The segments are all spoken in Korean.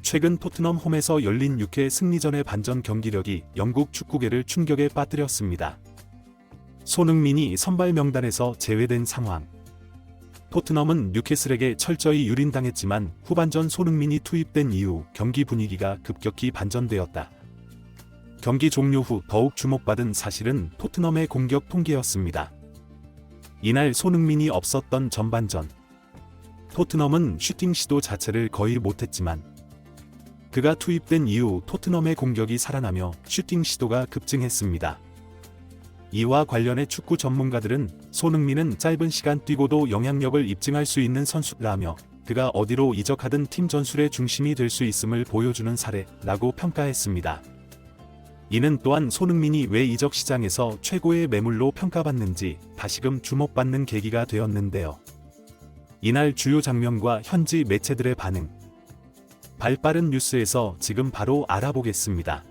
최근 토트넘 홈에서 열린 6회 승리전의 반전 경기력이 영국 축구계를 충격에 빠뜨렸습니다. 손흥민이 선발 명단에서 제외된 상황. 토트넘은 뉴캐슬에게 철저히 유린당했지만 후반전 손흥민이 투입된 이후 경기 분위기가 급격히 반전되었다. 경기 종료 후 더욱 주목받은 사실은 토트넘의 공격 통계였습니다. 이날 손흥민이 없었던 전반전. 토트넘은 슈팅 시도 자체를 거의 못했지만 그가 투입된 이후 토트넘의 공격이 살아나며 슈팅 시도가 급증했습니다. 이와 관련해 축구 전문가들은 손흥민은 짧은 시간 뛰고도 영향력을 입증할 수 있는 선수라며 그가 어디로 이적하든 팀 전술의 중심이 될 수 있음을 보여주는 사례라고 평가했습니다. 이는 또한 손흥민이 왜 이적 시장에서 최고의 매물로 평가받는지 다시금 주목받는 계기가 되었는데요. 이날 주요 장면과 현지 매체들의 반응. 발빠른 뉴스에서 지금 바로 알아보겠습니다.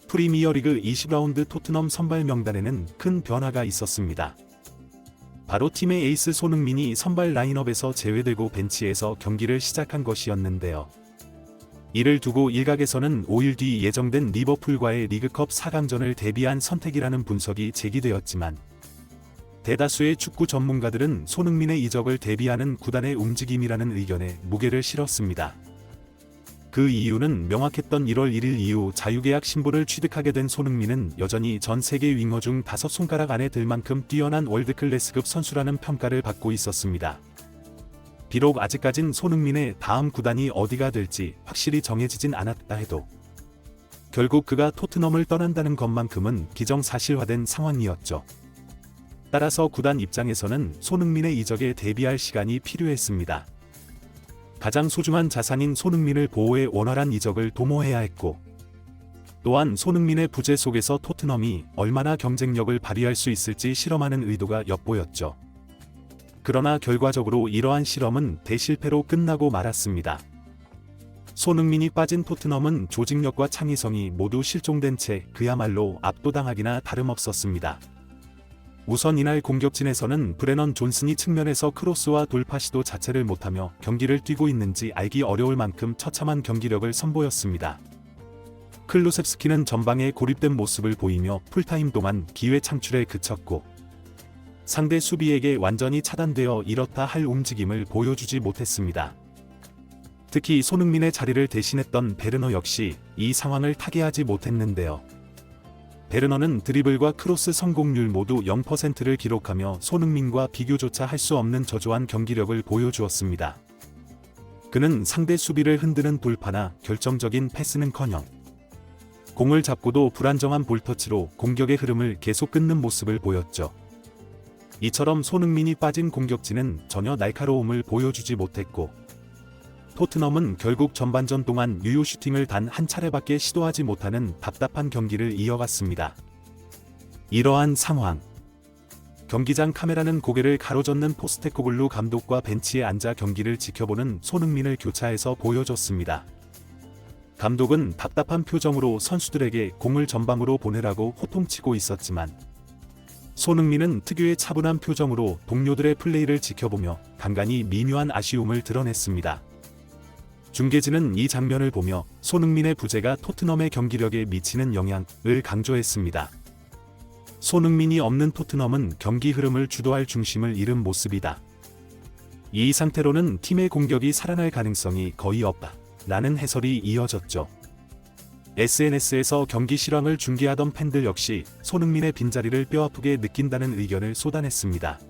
프리미어리그 20라운드 토트넘 선발 명단에는 큰 변화가 있었습니다. 바로 팀의 에이스 손흥민이 선발 라인업에서 제외되고 벤치에서 경기를 시작한 것이었는데요. 이를 두고 일각에서는 5일 뒤 예정된 리버풀과의 리그컵 4강전을 대비한 선택이라는 분석이 제기되었지만 대다수의 축구 전문가들은 손흥민의 이적을 대비하는 구단의 움직임이라는 의견에 무게를 실었습니다. 그 이유는 명확했던 1월 1일 이후 자유계약 신분을 취득하게 된 손흥민은 여전히 전 세계 윙어 중 5손가락 안에 들 만큼 뛰어난 월드클래스급 선수라는 평가를 받고 있었습니다. 비록 아직까진 손흥민의 다음 구단이 어디가 될지 확실히 정해지진 않았다 해도 결국 그가 토트넘을 떠난다는 것만큼은 기정사실화된 상황이었죠. 따라서 구단 입장에서는 손흥민의 이적에 대비할 시간이 필요했습니다. 가장 소중한 자산인 손흥민을 보호해 원활한 이적을 도모해야 했고 또한 손흥민의 부재 속에서 토트넘이 얼마나 경쟁력을 발휘할 수 있을지 실험하는 의도가 엿보였죠. 그러나 결과적으로 이러한 실험은 대실패로 끝나고 말았습니다. 손흥민이 빠진 토트넘은 조직력과 창의성이 모두 실종된 채 그야말로 압도당하기나 다름없었습니다. 우선 이날 공격진에서는 브레넌 존슨이 측면에서 크로스와 돌파 시도 자체를 못하며 경기를 뛰고 있는지 알기 어려울 만큼 처참한 경기력을 선보였습니다. 클루셉스키는 전방에 고립된 모습을 보이며 풀타임 동안 기회 창출에 그쳤고 상대 수비에게 완전히 차단되어 이렇다 할 움직임을 보여주지 못했습니다. 특히 손흥민의 자리를 대신했던 베르너 역시 이 상황을 타개하지 못했는데요. 베르너는 드리블과 크로스 성공률 모두 0%를 기록하며 손흥민과 비교조차 할 수 없는 저조한 경기력을 보여주었습니다. 그는 상대 수비를 흔드는 돌파나 결정적인 패스는커녕 공을 잡고도 불안정한 볼터치로 공격의 흐름을 계속 끊는 모습을 보였죠. 이처럼 손흥민이 빠진 공격진은 전혀 날카로움을 보여주지 못했고 토트넘은 결국 전반전 동안 유효 슈팅을 단 한 차례밖에 시도하지 못하는 답답한 경기를 이어갔습니다. 이러한 상황. 경기장 카메라는 고개를 가로젓는 포스테코글루 감독과 벤치에 앉아 경기를 지켜보는 손흥민을 교차해서 보여줬습니다. 감독은 답답한 표정으로 선수들에게 공을 전방으로 보내라고 호통치고 있었지만 손흥민은 특유의 차분한 표정으로 동료들의 플레이를 지켜보며 간간히 미묘한 아쉬움을 드러냈습니다. 중계진은 이 장면을 보며 손흥민의 부재가 토트넘의 경기력에 미치는 영향을 강조했습니다. 손흥민이 없는 토트넘은 경기 흐름을 주도할 중심을 잃은 모습이다. 이 상태로는 팀의 공격이 살아날 가능성이 거의 없다. 라는 해설이 이어졌죠. SNS에서 경기 실황을 중계하던 팬들 역시 손흥민의 빈자리를 뼈아프게 느낀다는 의견을 쏟아냈습니다.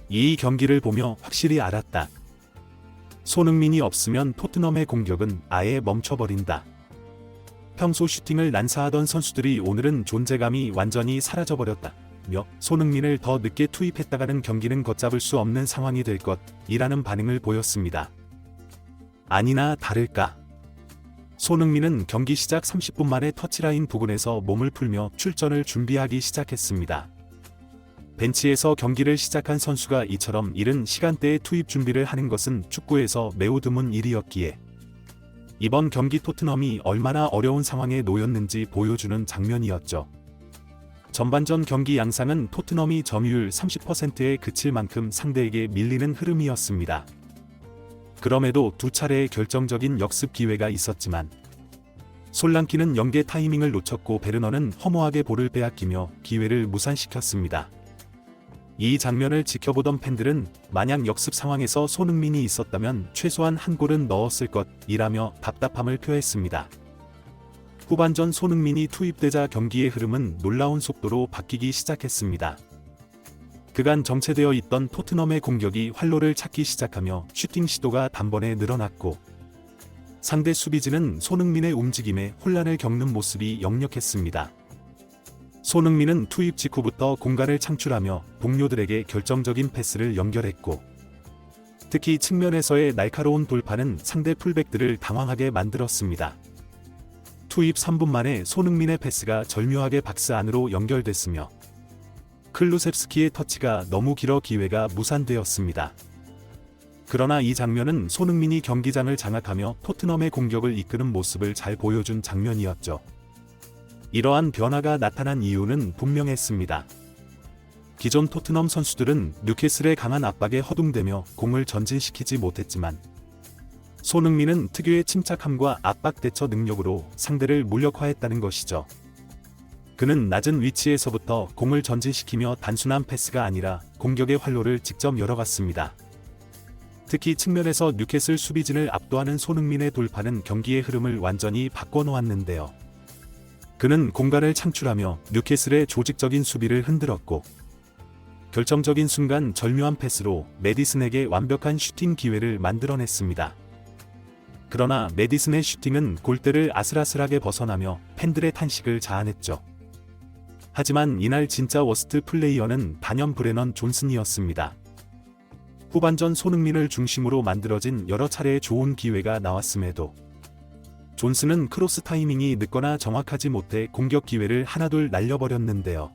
이 경기를 보며 확실히 알았다. 손흥민이 없으면 토트넘의 공격은 아예 멈춰버린다. 평소 슈팅을 난사하던 선수들이 오늘은 존재감이 완전히 사라져버렸다며 손흥민을 더 늦게 투입했다가는 경기는 걷잡을 수 없는 상황이 될 것이라는 반응을 보였습니다. 아니나 다를까. 손흥민은 경기 시작 30분 만에 터치라인 부근에서 몸을 풀며 출전을 준비하기 시작했습니다. 벤치에서 경기를 시작한 선수가 이처럼 이른 시간대에 투입 준비를 하는 것은 축구에서 매우 드문 일이었기에 이번 경기 토트넘이 얼마나 어려운 상황에 놓였는지 보여주는 장면이었죠. 전반전 경기 양상은 토트넘이 점유율 30%에 그칠 만큼 상대에게 밀리는 흐름이었습니다. 그럼에도 두 차례의 결정적인 역습 기회가 있었지만 솔랑키는 연계 타이밍을 놓쳤고 베르너는 허무하게 볼을 빼앗기며 기회를 무산시켰습니다. 이 장면을 지켜보던 팬들은 만약 역습 상황에서 손흥민이 있었다면 최소한 한 골은 넣었을 것이라며 답답함을 표했습니다. 후반전 손흥민이 투입되자 경기의 흐름은 놀라운 속도로 바뀌기 시작했습니다. 그간 정체되어 있던 토트넘의 공격이 활로를 찾기 시작하며 슈팅 시도가 단번에 늘어났고 상대 수비진은 손흥민의 움직임에 혼란을 겪는 모습이 역력했습니다. 손흥민은 투입 직후부터 공간을 창출하며 동료들에게 결정적인 패스를 연결했고 특히 측면에서의 날카로운 돌파는 상대 풀백들을 당황하게 만들었습니다. 투입 3분 만에 손흥민의 패스가 절묘하게 박스 안으로 연결됐으며 클루셉스키의 터치가 너무 길어 기회가 무산되었습니다. 그러나 이 장면은 손흥민이 경기장을 장악하며 토트넘의 공격을 이끄는 모습을 잘 보여준 장면이었죠. 이러한 변화가 나타난 이유는 분명했습니다. 기존 토트넘 선수들은 뉴캐슬의 강한 압박에 허둥대며 공을 전진시키지 못했지만 손흥민은 특유의 침착함과 압박 대처 능력으로 상대를 무력화했다는 것이죠. 그는 낮은 위치에서부터 공을 전진시키며 단순한 패스가 아니라 공격의 활로를 직접 열어갔습니다. 특히 측면에서 뉴캐슬 수비진을 압도하는 손흥민의 돌파는 경기의 흐름을 완전히 바꿔놓았는데요. 그는 공간을 창출하며 뉴캐슬의 조직적인 수비를 흔들었고 결정적인 순간 절묘한 패스로 매디슨에게 완벽한 슈팅 기회를 만들어냈습니다. 그러나 매디슨의 슈팅은 골대를 아슬아슬하게 벗어나며 팬들의 탄식을 자아냈죠. 하지만 이날 진짜 워스트 플레이어는 단연 브레넌 존슨이었습니다. 후반전 손흥민을 중심으로 만들어진 여러 차례의 좋은 기회가 나왔음에도 존슨은 크로스 타이밍이 늦거나 정확하지 못해 공격 기회를 하나둘 날려버렸는데요.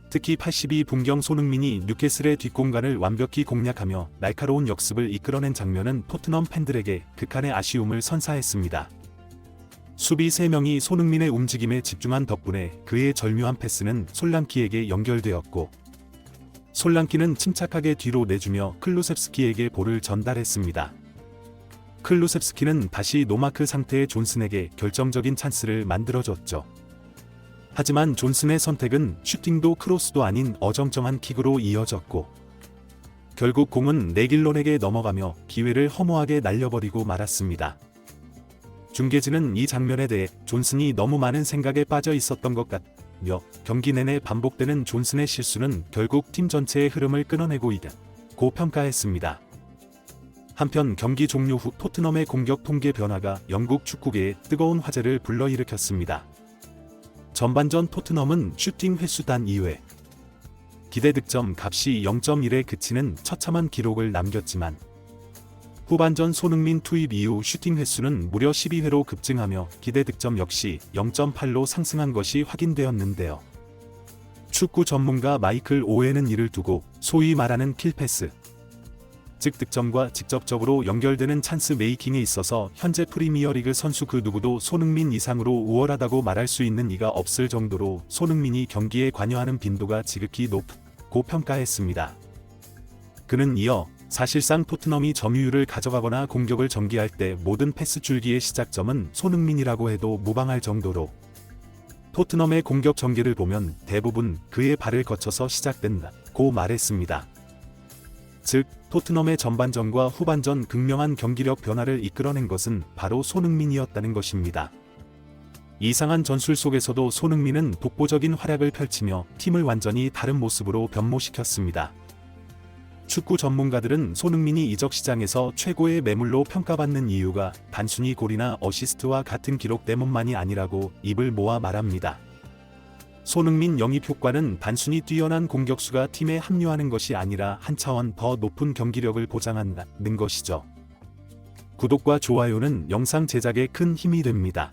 특히 82분경 손흥민이 뉴캐슬의 뒷공간을 완벽히 공략하며 날카로운 역습을 이끌어낸 장면은 토트넘 팬들에게 극한의 아쉬움을 선사했습니다. 수비 3명이 손흥민의 움직임에 집중한 덕분에 그의 절묘한 패스는 솔랑키에게 연결되었고 솔랑키는 침착하게 뒤로 내주며 클루셉스키에게 볼을 전달했습니다. 클루셉스키는 다시 노마크 상태의 존슨에게 결정적인 찬스를 만들어줬죠. 하지만 존슨의 선택은 슈팅도 크로스도 아닌 어정쩡한 킥으로 이어졌고 결국 공은 레길론에게 넘어가며 기회를 허무하게 날려버리고 말았습니다. 중계진은 이 장면에 대해 존슨이 너무 많은 생각에 빠져 있었던 것 같며 경기 내내 반복되는 존슨의 실수는 결국 팀 전체의 흐름을 끊어내고 있다고 평가했습니다. 한편 경기 종료 후 토트넘의 공격 통계 변화가 영국 축구계에 뜨거운 화제를 불러일으켰습니다. 전반전 토트넘은 슈팅 횟수 단 2회, 기대 득점 값이 0.1에 그치는 처참한 기록을 남겼지만 후반전 손흥민 투입 이후 슈팅 횟수는 무려 12회로 급증하며 기대 득점 역시 0.8로 상승한 것이 확인되었는데요. 축구 전문가 마이클 오웬은 이를 두고 소위 말하는 킬패스, 즉 득점과 직접적으로 연결되는 찬스 메이킹에 있어서 현재 프리미어리그 선수 그 누구도 손흥민 이상으로 우월하다고 말할 수 있는 이가 없을 정도로 손흥민이 경기에 관여하는 빈도가 지극히 높고 평가했습니다. 그는 이어 사실상 토트넘이 점유율을 가져가거나 공격을 전개할 때 모든 패스 줄기의 시작점은 손흥민이라고 해도 무방할 정도로 토트넘의 공격 전개를 보면 대부분 그의 발을 거쳐서 시작된다고 말했습니다. 즉 토트넘의 전반전과 후반전 극명한 경기력 변화를 이끌어낸 것은 바로 손흥민이었다는 것입니다. 이상한 전술 속에서도 손흥민은 독보적인 활약을 펼치며 팀을 완전히 다른 모습으로 변모시켰습니다. 축구 전문가들은 손흥민이 이적 시장에서 최고의 매물로 평가받는 이유가 단순히 골이나 어시스트와 같은 기록 때문만이 아니라고 입을 모아 말합니다. 손흥민 영입 효과는 단순히 뛰어난 공격수가 팀에 합류하는 것이 아니라 한 차원 더 높은 경기력을 보장한다는 것이죠. 구독과 좋아요는 영상 제작에 큰 힘이 됩니다.